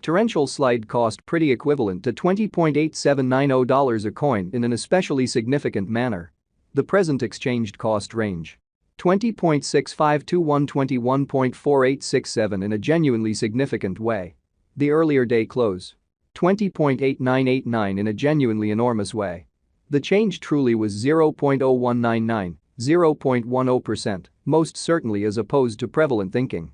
Torrential slide cost pretty equivalent to $20.8790 a coin in an especially significant manner. The present exchanged cost range. 20.6521 21.4867 in a genuinely significant way. The earlier day close. 20.8989 in a genuinely enormous way. The change truly was 0.0199, 0.10%, most certainly as opposed to prevalent thinking.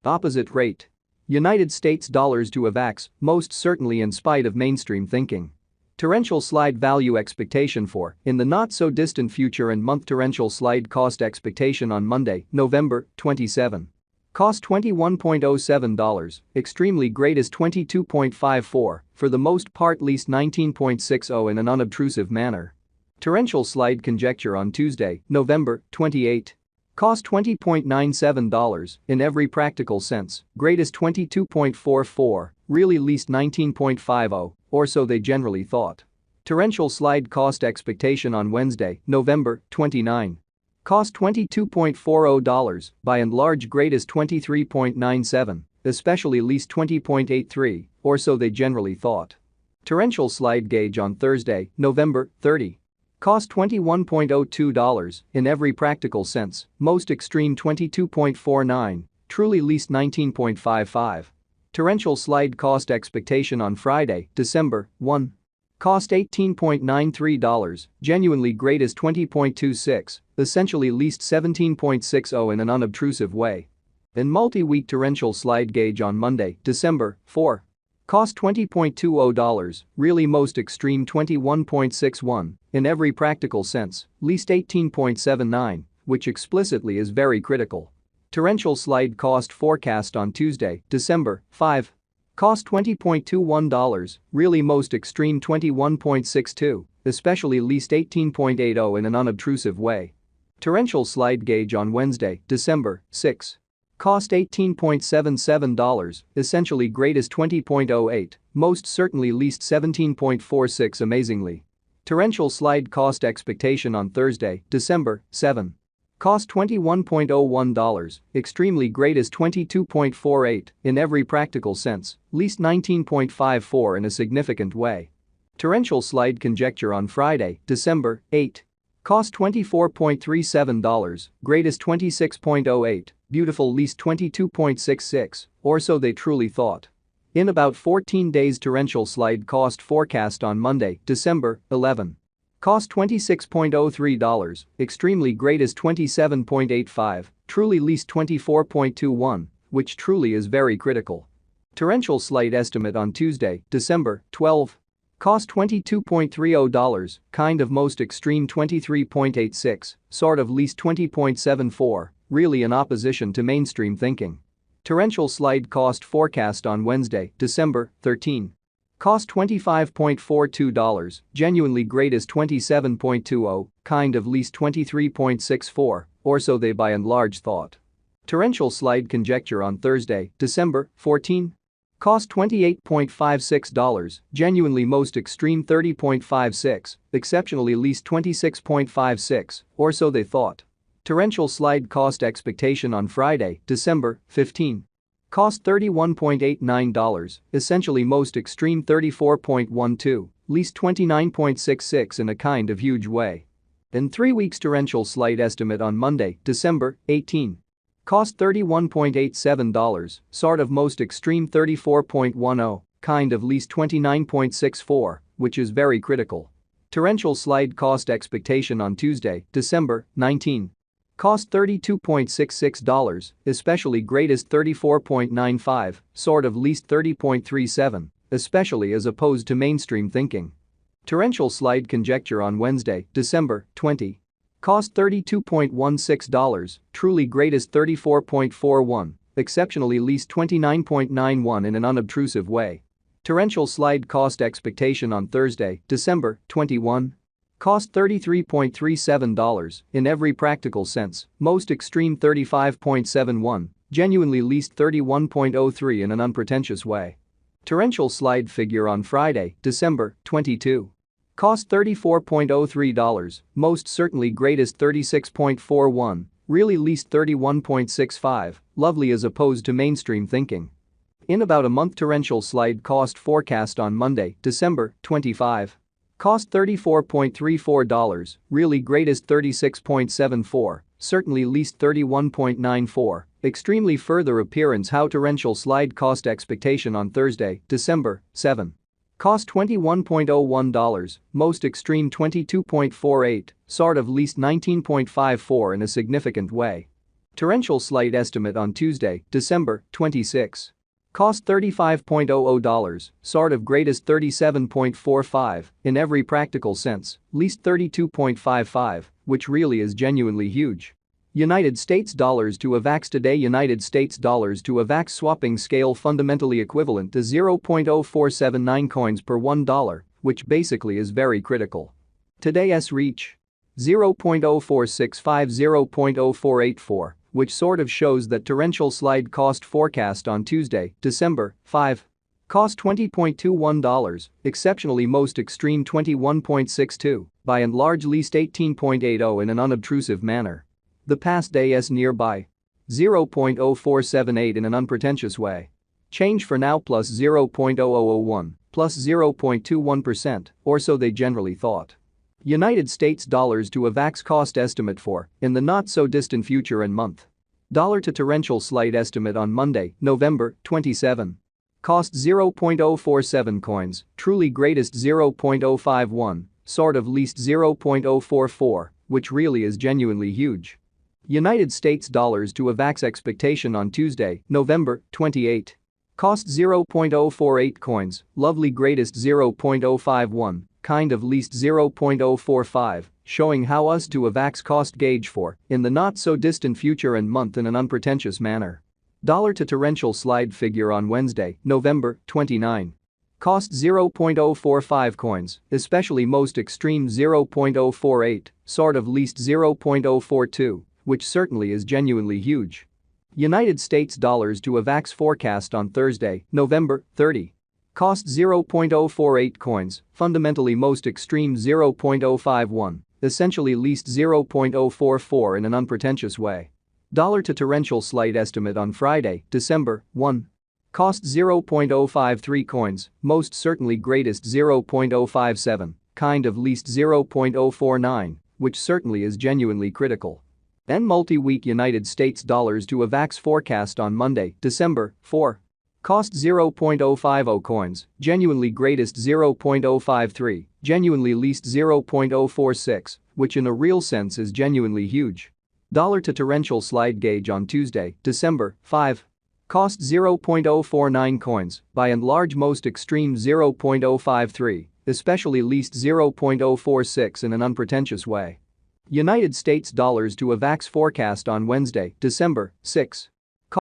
Opposite rate. United States dollars to Avax, most certainly in spite of mainstream thinking. Torrential slide value expectation for, in the not-so-distant future and month. Torrential slide cost expectation on Monday, November 27. Cost $21.07, extremely great is 22.54, for the most part least 19.60 in an unobtrusive manner. Torrential slide conjecture on Tuesday, November 28. Cost $20.97, in every practical sense, great is 22.44, really least 19.50, or so they generally thought. Torrential slide cost expectation on Wednesday, November 29. Cost $22.40, by and large great is 23.97, especially least 20.83, or so they generally thought. Torrential slide gauge on Thursday, November 30. Cost $21.02, in every practical sense, most extreme 22.49, truly least 19.55. Torrential slide cost expectation on Friday, December 1. Cost $18.93, genuinely great is 20.26, essentially least 17.60 in an unobtrusive way. In multi-week torrential slide gauge on Monday, December 4. Cost $20.20, really most extreme 21.61, in every practical sense, least 18.79, which explicitly is very critical. Torrential slide cost forecast on Tuesday, December 5. Cost $20.21, really most extreme 21.62, especially least 18.80 in an unobtrusive way. Torrential slide gauge on Wednesday, December 6. Cost $18.77, essentially great is 20.08, most certainly least 17.46 amazingly. Torrential slide cost expectation on Thursday, December 7. Cost $21.01, extremely great is 22.48, in every practical sense, least 19.54 in a significant way. Torrential slide conjecture on Friday, December 8. Cost $24.37, great is 26.08, beautiful least 22.66, or so they truly thought. In about 14 days torrential slide cost forecast on Monday, December 11. Cost $26.03, extremely great is 27.85, truly least 24.21, which truly is very critical. Torrential slide estimate on Tuesday, December 12. Cost $22.30, kind of most extreme 23.86, sort of least 20.74, really in opposition to mainstream thinking. Torrential slide cost forecast on Wednesday, December 13. Cost $25.42, genuinely great is 27.20, kind of least 23.64, or so they by and large thought. Torrential slide conjecture on Thursday, December 14. Cost $28.56, genuinely most extreme 30.56, exceptionally least 26.56, or so they thought. Torrential slide cost expectation on Friday, December 15. Cost $31.89, essentially most extreme 34.12, least 29.66 in a kind of huge way. In 3 weeks torrential slide estimate on Monday, December 18. Cost $31.87, sort of most extreme 34.10, kind of least 29.64, which is very critical. Torrential slide cost expectation on Tuesday, December 19. Cost $32.66, especially great is 34.95, sort of least 30.37, especially as opposed to mainstream thinking. Torrential slide conjecture on Wednesday, December 20. Cost $32.16, truly great is 34.41, exceptionally least 29.91 in an unobtrusive way. Torrential slide cost expectation on Thursday, December 21. Cost $33.37, in every practical sense, most extreme 35.71, genuinely least 31.03 in an unpretentious way. Torrential slide figure on Friday, December 22. Cost $34.03, most certainly great is 36.41, really least 31.65, lovely as opposed to mainstream thinking. In about a month. Torrential slide cost forecast on Monday, December 25. Cost $34.34, really greatest 36.74, certainly least 31.94, extremely further appearance. How torrential slide cost expectation on Thursday, December 7. Cost $21.01, most extreme 22.48, sort of least 19.54 in a significant way. Torrential slide estimate on Tuesday, December 26. Cost $35.00, sort of greatest 37.45, in every practical sense, least 32.55, which really is genuinely huge. United States dollars to Avax today. United States dollars to Avax swapping scale fundamentally equivalent to 0.0479 coins per $1, which basically is very critical. Today's reach 0.0465, 0.0484, which sort of shows that torrential slide cost forecast on Tuesday, December 5. Cost $20.21, exceptionally most extreme 21.62, by and large least 18.80 in an unobtrusive manner. The past day's nearby 0.0478 in an unpretentious way. Change for now plus 0.0001, plus 0.21%, or so they generally thought. United States dollars to Avax cost estimate for, in the not-so-distant future and month. Dollar to torrential slide estimate on Monday, November 27. Cost 0.047 coins, truly greatest 0.051, sort of least 0.044, which really is genuinely huge. United States dollars to Avax expectation on Tuesday, November 28. Cost 0.048 coins, lovely greatest 0.051, kind of least 0.045, showing how us to Avax cost gauge for, in the not-so-distant future and month in an unpretentious manner. Dollar to torrential slide figure on Wednesday, November 29. Cost 0.045 coins, especially most extreme 0.048, sort of least 0.042, which certainly is genuinely huge. United States dollars to Avax forecast on Thursday, November 30. Cost 0.048 coins, fundamentally most extreme 0.051, essentially least 0.044 in an unpretentious way. Dollar to torrential slide estimate on Friday, December 1. Cost 0.053 coins, most certainly greatest 0.057, kind of least 0.049, which certainly is genuinely critical. Then multi-week United States dollars to Avax forecast on Monday, December 4. Cost 0.050 coins, genuinely greatest 0.053, genuinely least 0.046, which in a real sense is genuinely huge. Dollar to torrential slide gauge on Tuesday, December 5. Cost 0.049 coins, by and large most extreme 0.053, especially least 0.046 in an unpretentious way. United States dollars to Avax forecast on Wednesday, December 6.